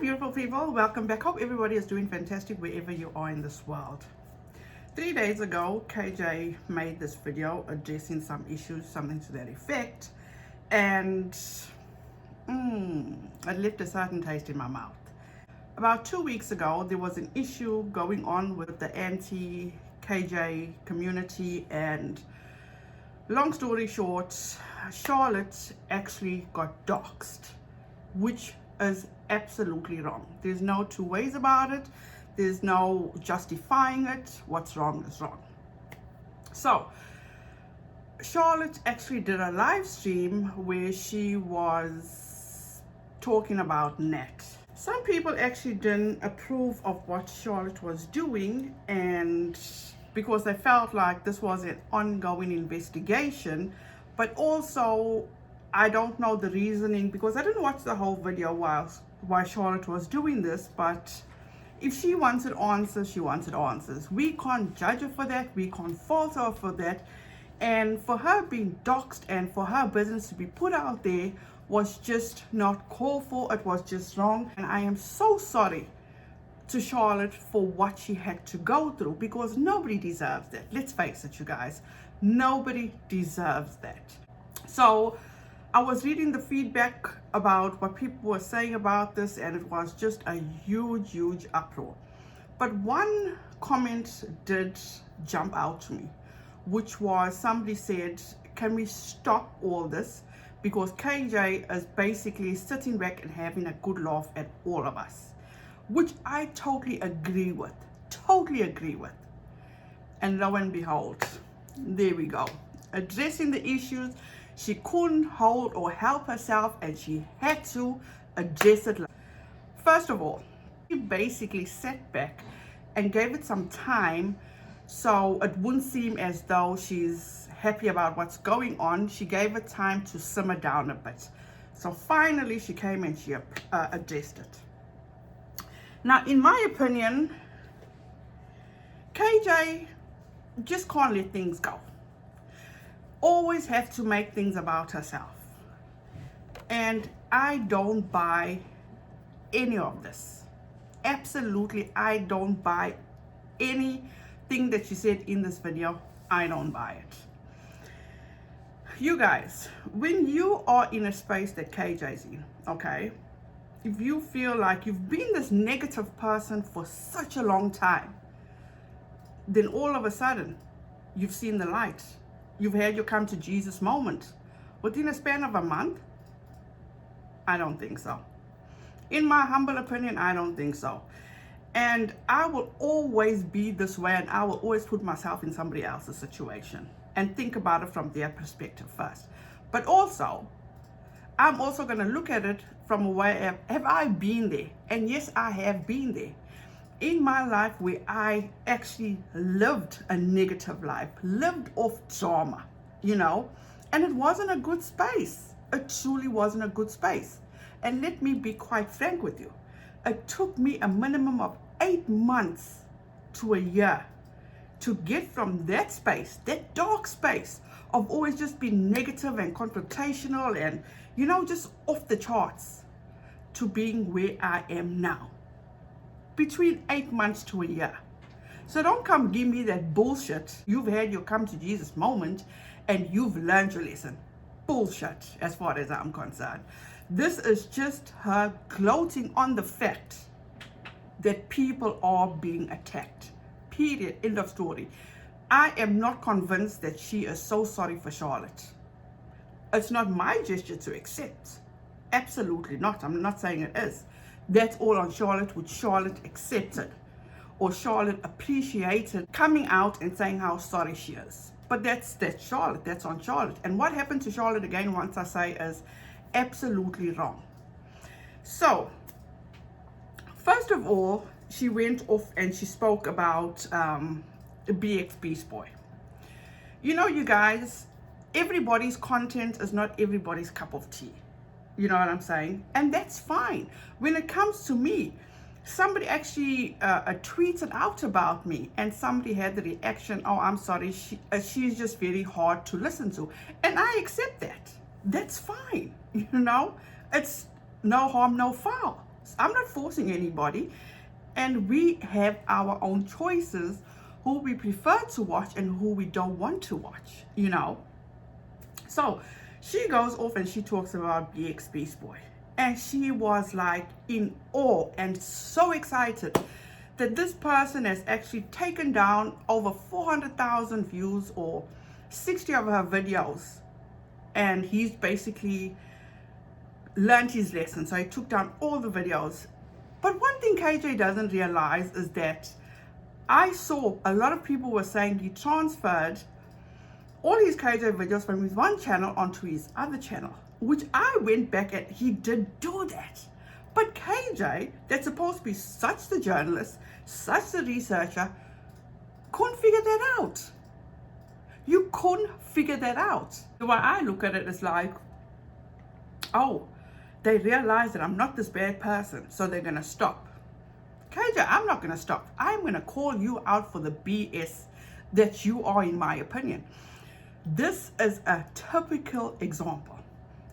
beautiful people, welcome back. Hope everybody is doing fantastic wherever you are in this world. 3 days ago, KJ made this video addressing some issues, something to that effect, and it left a certain taste in my mouth. About 2 weeks ago, there was an issue going on with the anti-KJ community, and long story short, Charlotte actually got doxxed, which is absolutely wrong. There's no two ways about it. There's no justifying it. What's wrong is wrong. So Charlotte actually did a live stream where she was talking about Nat. Some people actually didn't approve of what Charlotte was doing, and because they felt like this was an ongoing investigation, but also I don't know the reasoning, because I didn't watch the whole video why Charlotte was doing this. But if she wanted answers, she wanted answers. We can't judge her for that. We can't fault her for that. And for her being doxxed and for her business to be put out there was just not called for. It was just wrong. And I am so sorry to Charlotte for what she had to go through, because nobody deserves that. Let's face it, you guys. Nobody deserves that. So I was reading the feedback about what people were saying about this, and it was just a huge uproar. But one comment did jump out to me, which was somebody said, can we stop all this? Because KJ is basically sitting back and having a good laugh at all of us, which I totally agree with. And lo and behold, there we go. Addressing the issues, she couldn't hold or help herself, and she had to address it. First of all, she basically sat back and gave it some time so it wouldn't seem as though she's happy about what's going on. She gave it time to simmer down a bit. So finally she came and she addressed it. Now, in my opinion, KJ just can't let things go. Always have to make things about herself. And I don't buy any of this. Absolutely, I don't buy anything that she said in this video. I don't buy it. You guys, when you are in a space that KJ's in, okay, if you feel like you've been this negative person for such a long time, then all of a sudden you've seen the light. You've had your come to Jesus moment within a span of a month? I don't think so. In my humble opinion, I don't think so. And I will always be this way, and I will always put myself in somebody else's situation and think about it from their perspective first. But also, I'm also going to look at it from a way of, have I been there? And yes, I have been there. In my life, where I actually lived a negative life, lived off drama, and it wasn't a good space. It truly wasn't a good space. And let me be quite frank with you. It took me a minimum of 8 months to a year to get from that space, that dark space of always just being negative and confrontational and, just off the charts, to being where I am now. Between 8 months to a year. So don't come give me that bullshit. You've had your come to Jesus moment and you've learned your lesson. Bullshit, as far as I'm concerned. This is just her gloating on the fact that people are being attacked. Period. End of story. I am not convinced that she is so sorry for Charlotte. It's not my gesture to accept. Absolutely not. I'm not saying it is. That's all on Charlotte, which Charlotte accepted, or Charlotte appreciated coming out and saying how sorry she is. But that's Charlotte. That's on Charlotte. And what happened to Charlotte, again, once I say, is absolutely wrong. So, first of all, she went off and she spoke about BXB's boy. You guys, everybody's content is not everybody's cup of tea. You know what I'm saying? And that's fine. When it comes to me, somebody actually tweeted out about me, and somebody had the reaction, oh, I'm sorry, she's just very hard to listen to. And I accept that. That's fine. It's no harm, no foul. I'm not forcing anybody. And we have our own choices who we prefer to watch and who we don't want to watch, you know. So she goes off and she talks about BX Beast Boy. And she was like in awe and so excited that this person has actually taken down over 400,000 views or 60 of her videos. And he's basically learned his lesson. So he took down all the videos. But one thing KJ doesn't realize is that I saw a lot of people were saying he transferred all his KJ videos from his one channel onto his other channel, which I went back and he did do that. But KJ, that's supposed to be such the journalist, such the researcher, couldn't figure that out. You couldn't figure that out. The way I look at it is like, oh, they realize that I'm not this bad person, so they're gonna stop. KJ, I'm not gonna stop. I'm gonna call you out for the BS that you are, in my opinion. This is a typical example.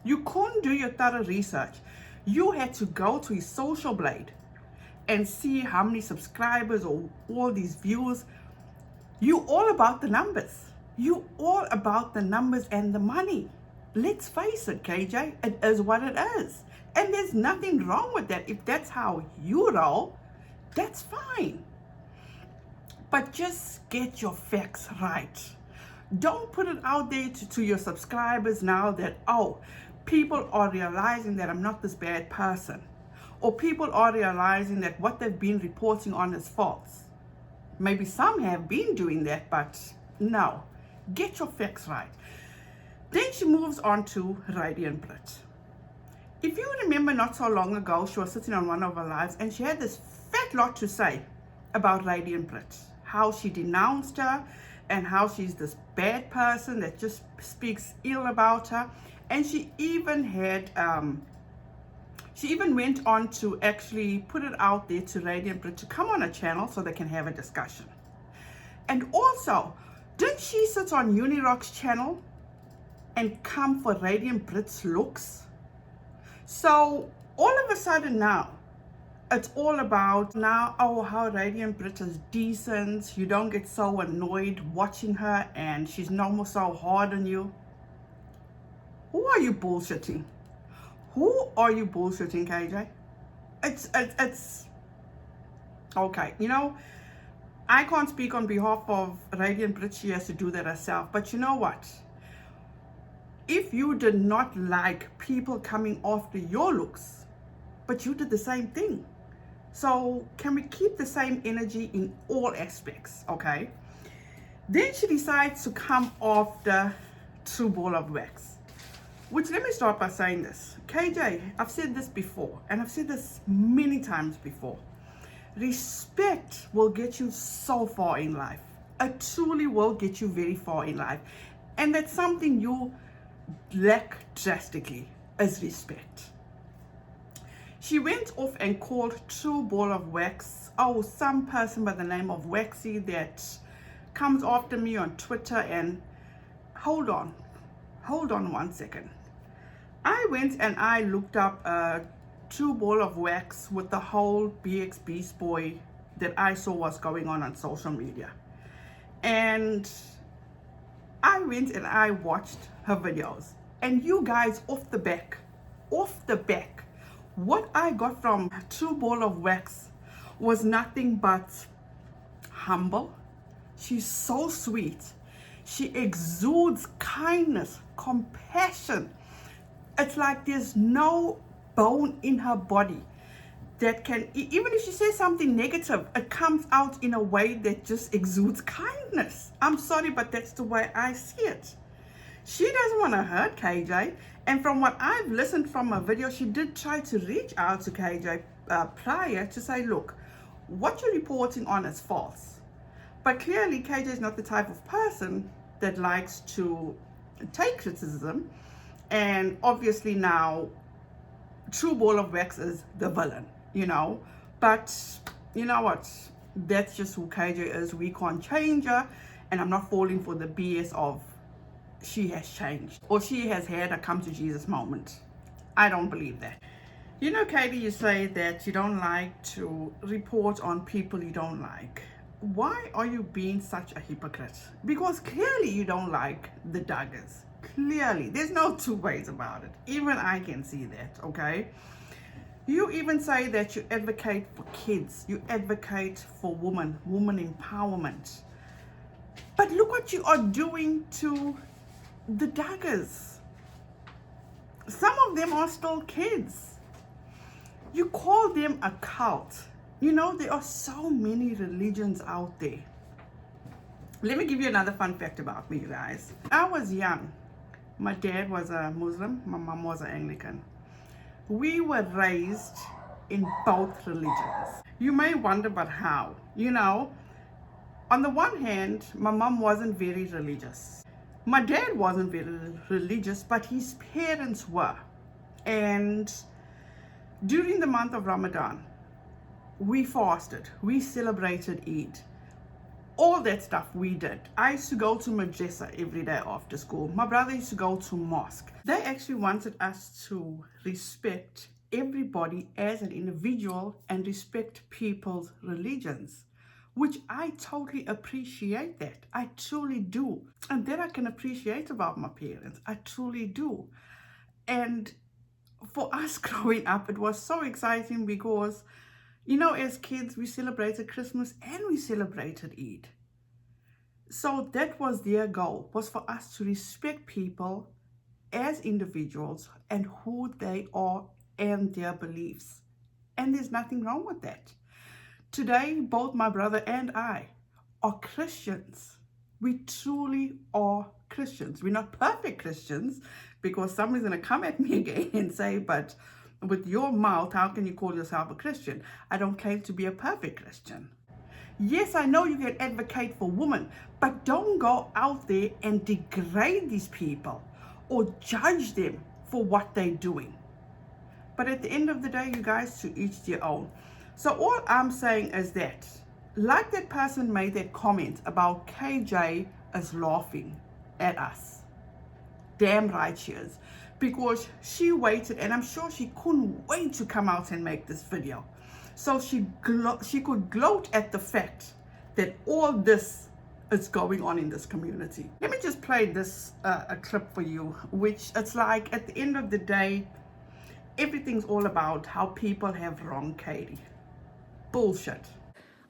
You couldn't do your thorough research. You had to go to his social blade and see how many subscribers or all these views. You all about the numbers. You all about the numbers and the money. Let's face it, KJ, it is what it is. And there's nothing wrong with that. If that's how you roll, that's fine. But just get your facts right. Don't put it out there to your subscribers now that, oh, people are realizing that I'm not this bad person. Or people are realizing that what they've been reporting on is false. Maybe some have been doing that, but no. Get your facts right. Then she moves on to Radiant Brit. If you remember not so long ago, she was sitting on one of her lives and she had this fat lot to say about Radiant Brit. How she denounced her and how she's this bad person that just speaks ill about her. And she even had, she even went on to actually put it out there to Radiant Brit to come on a channel so they can have a discussion. And also, didn't she sit on Unirock's channel and come for Radiant Brit's looks? So all of a sudden now, it's all about now, oh, how Radiant Brit is decent. You don't get so annoyed watching her and she's no more so hard on you. Who are you bullshitting? Who are you bullshitting, KJ? It's okay. You know, I can't speak on behalf of Radiant Brit. She has to do that herself. But you know what? If you did not like people coming after your looks, but you did the same thing. So can we keep the same energy in all aspects, okay? Then she decides to come after True Ball of Wax. Which, let me start by saying this. KJ, I've said this before, and I've said this many times before. Respect will get you so far in life. It truly will get you very far in life. And that's something you lack drastically, is respect. She went off and called True Ball of Wax, oh, some person by the name of Waxy that comes after me on Twitter. And hold on one second. I went and I looked up True Ball of Wax with the whole BX Beast Boy that I saw was going on social media. And I went and I watched her videos. And you guys, off the back, what I got from True Ball of Wax was nothing but humble. She's so sweet. She exudes kindness, compassion. It's like there's no bone in her body that can, even if she says something negative, it comes out in a way that just exudes kindness. I'm sorry, but that's the way I see it. She doesn't want to hurt KJ. And from what I've listened from her video, she did try to reach out to KJ prior to say, look, what you're reporting on is false. But clearly KJ is not the type of person that likes to take criticism. And obviously now True Ball of Wax is the villain, you know. But you know what? That's just who KJ is. We can't change her. And I'm not falling for the BS of she has changed or she has had a come to Jesus moment. I don't believe that. You know, Katie, you say that you don't like to report on people you don't like. Why are you being such a hypocrite? Because clearly you don't like the Duggars. Clearly, there's no two ways about it. Even I can see that, okay? You even say that you advocate for kids, you advocate for women empowerment. But look what you are doing to the Duggars. Some of them are still kids. You call them a cult. You know, there are so many religions out there. Let me give you another fun fact about me, you guys. I was young. My dad was a Muslim, my mom was an Anglican. We were raised in both religions. You may wonder, but how? You know, on the one hand, my mom wasn't very religious. My dad wasn't very religious, but his parents were. And during the month of Ramadan, we fasted, we celebrated Eid. All that stuff we did. I used to go to madrasa every day after school. My brother used to go to mosque. They actually wanted us to respect everybody as an individual and respect people's religions, which I totally appreciate that. I truly do. And that I can appreciate about my parents. I truly do. And for us growing up, it was so exciting because, you know, as kids, we celebrated Christmas and we celebrated Eid. So that was their goal, was for us to respect people as individuals and who they are and their beliefs. And there's nothing wrong with that. Today, both my brother and I are Christians. We truly are Christians. We're not perfect Christians, because somebody's going to come at me again and say, but with your mouth, how can you call yourself a Christian? I don't claim to be a perfect Christian. Yes, I know you can advocate for women, but don't go out there and degrade these people or judge them for what they're doing. But at the end of the day, you guys, to each their own. So all I'm saying is that, like that person made that comment about KJ is laughing at us. Damn right she is. Because she waited, and I'm sure she couldn't wait to come out and make this video. So she could gloat at the fact that all this is going on in this community. Let me just play this a clip for you, which it's like at the end of the day, everything's all about how people have wronged Katie. Bullshit.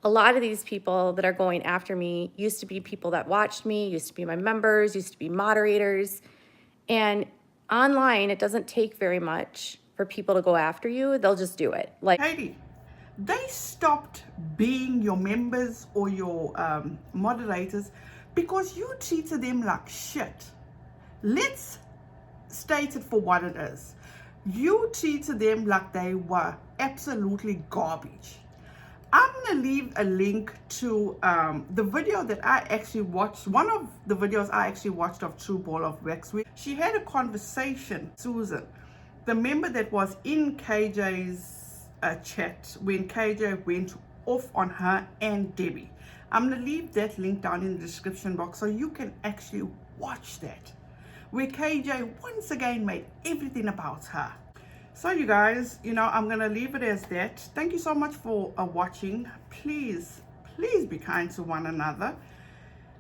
A lot of these people that are going after me used to be people that watched me, used to be my members, used to be moderators. And online, it doesn't take very much for people to go after you. They'll just do it. Like, Katie, they stopped being your members or your moderators because you treated them like shit. Let's state it for what it is. You treated them like they were absolutely garbage. I'm going to leave a link to the video that I actually watched. One of the videos I actually watched of True Ball of Wax. She had a conversation, Susan, the member that was in KJ's chat when KJ went off on her and Debbie. I'm going to leave that link down in the description box so you can actually watch that, where KJ once again made everything about her. So you guys, you know, I'm going to leave it as that. Thank you so much for watching. Please be kind to one another.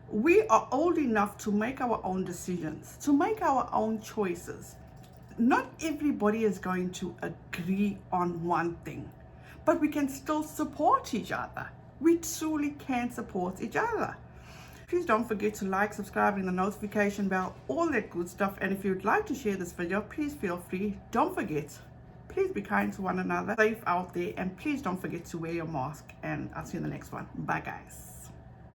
We are old enough to make our own decisions, to make our own choices. Not everybody is going to agree on one thing, but we can still support each other. We truly can support each other. Please don't forget to like, subscribe, and the notification bell, all that good stuff. And if you'd like to share this video, please feel free. Don't forget, please be kind to one another, safe out there, and please don't forget to wear your mask. And I'll see you in the next one. Bye, guys.